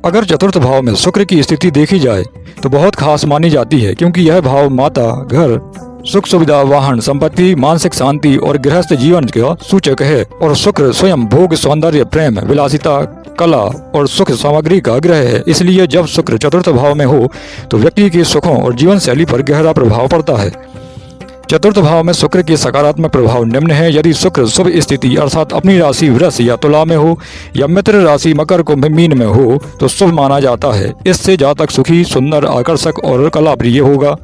अगर चतुर्थ भाव में शुक्र की स्थिति देखी जाए तो बहुत खास मानी जाती है, क्योंकि यह भाव माता, घर, सुख सुविधा, वाहन, संपत्ति, मानसिक शांति और गृहस्थ जीवन का सूचक है। और शुक्र स्वयं भोग, सौंदर्य, प्रेम, विलासिता, कला और सुख सामग्री का ग्रह है। इसलिए जब शुक्र चतुर्थ भाव में हो तो व्यक्ति के सुखों और जीवन शैली पर गहरा प्रभाव पड़ता है। चतुर्थ भाव में शुक्र के सकारात्मक प्रभाव निम्न है। यदि शुक्र शुभ स्थिति अर्थात अपनी राशि वृष या तुला में हो या मित्र राशि मकर, कुंभ, मीन में हो तो शुभ माना जाता है। इससे जातक सुखी, सुंदर, आकर्षक और कला प्रिय होगा।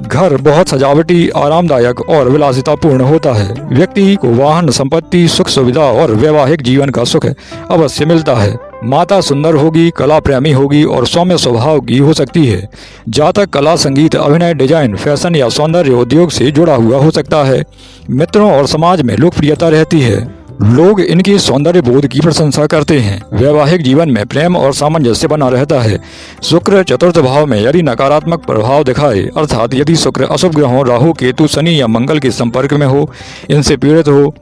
घर बहुत सजावटी, आरामदायक और विलासितापूर्ण होता है। व्यक्ति को वाहन, संपत्ति, सुख सुविधा और वैवाहिक जीवन का सुख अवश्य मिलता है। माता सुंदर होगी, कला प्रेमी होगी और सौम्य स्वभाव की हो सकती है। जातक कला, संगीत, अभिनय, डिजाइन, फैशन या सौंदर्य उद्योग से जुड़ा हुआ हो सकता है। मित्रों और समाज में लोकप्रियता रहती है। लोग इनके सौंदर्य बोध की प्रशंसा करते हैं। वैवाहिक जीवन में प्रेम और सामंजस्य बना रहता है। शुक्र चतुर्थ भाव में यदि नकारात्मक प्रभाव दिखाए, अर्थात यदि शुक्र अशुभ ग्रहों राहु, केतु, शनि या मंगल के संपर्क में हो, इनसे पीड़ित हो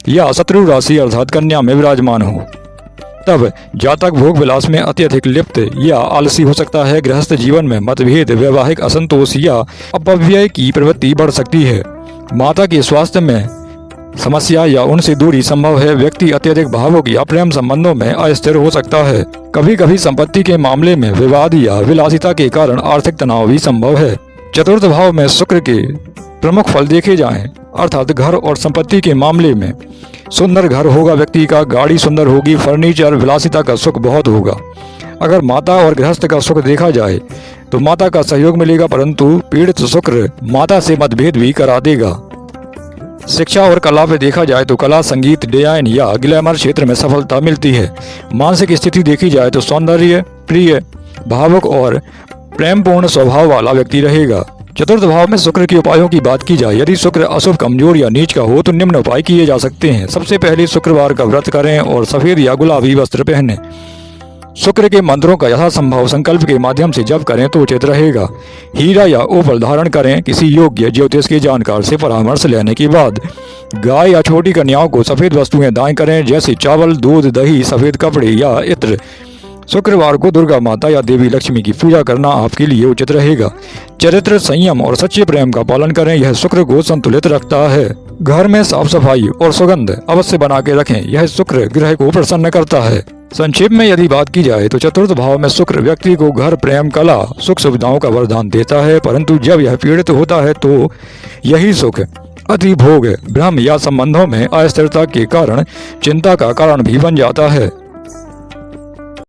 या शत्रु राशि अर्थात कन्या में विराजमान हो, तब जातक भोग विलास में अत्यधिक लिप्त या आलसी हो सकता है। गृहस्थ जीवन में मतभेद, वैवाहिक असंतोष या अपव्यय की प्रवृत्ति बढ़ सकती है। माता के स्वास्थ्य में समस्या या उनसे दूरी संभव है। व्यक्ति अत्यधिक भावुक या प्रेम संबंधों में अस्थिर हो सकता है। कभी कभी संपत्ति के मामले में विवाद या विलासिता के कारण आर्थिक तनाव भी संभव है। चतुर्थ भाव में शुक्र के प्रमुख फल देखे जाएं, अर्थात घर और संपत्ति के मामले में सुंदर घर होगा व्यक्ति का, गाड़ी सुंदर होगी, फर्नीचर, विलासिता का सुख बहुत होगा। अगर माता और गृहस्थ का सुख देखा जाए तो माता का सहयोग मिलेगा, परंतु पीड़ित शुक्र माता से मतभेद भी करा देगा। शिक्षा और कला पे देखा जाए तो कला, संगीत, डिजाइन या ग्लैमर क्षेत्र में सफलता मिलती है। मानसिक स्थिति देखी जाए तो सौंदर्य प्रिय, भावुक और प्रेमपूर्ण स्वभाव वाला व्यक्ति रहेगा। चतुर्थ भाव में शुक्र के उपायों की बात की जाए, यदि शुक्र अशुभ, कमजोर या नीच का हो तो निम्न उपाय किए जा सकते हैं। सबसे पहले शुक्रवार का व्रत करें और सफेद या गुलाबी वस्त्र पहनें। शुक्र के मंत्रों का यथासंभव संकल्प के माध्यम से जप करें तो उचित रहेगा। हीरा या ओपल धारण करें। किसी योग्य ज्योतिष के जानकार से परामर्श लेने के बाद गाय या छोटी कन्याओं को सफेद वस्तुएं दान करें, जैसे चावल, दूध, दही, सफेद कपड़े या इत्र। शुक्रवार को दुर्गा माता या देवी लक्ष्मी की पूजा करना आपके लिए उचित रहेगा। चरित्र, संयम और सच्चे प्रेम का पालन करें, यह शुक्र को संतुलित रखता है। घर में साफ सफाई और सुगंध अवश्य बना के रखें, यह शुक्र ग्रह को प्रसन्न करता है। संक्षेप में यदि बात की जाए तो चतुर्थ भाव में शुक्र व्यक्ति को घर, प्रेम, कला, सुख सुविधाओं का वरदान देता है, परंतु जब यह पीड़ित होता है तो यही सुख अति भोग, भ्रम या संबंधों में अस्थिरता के कारण चिंता का कारण भी बन जाता है।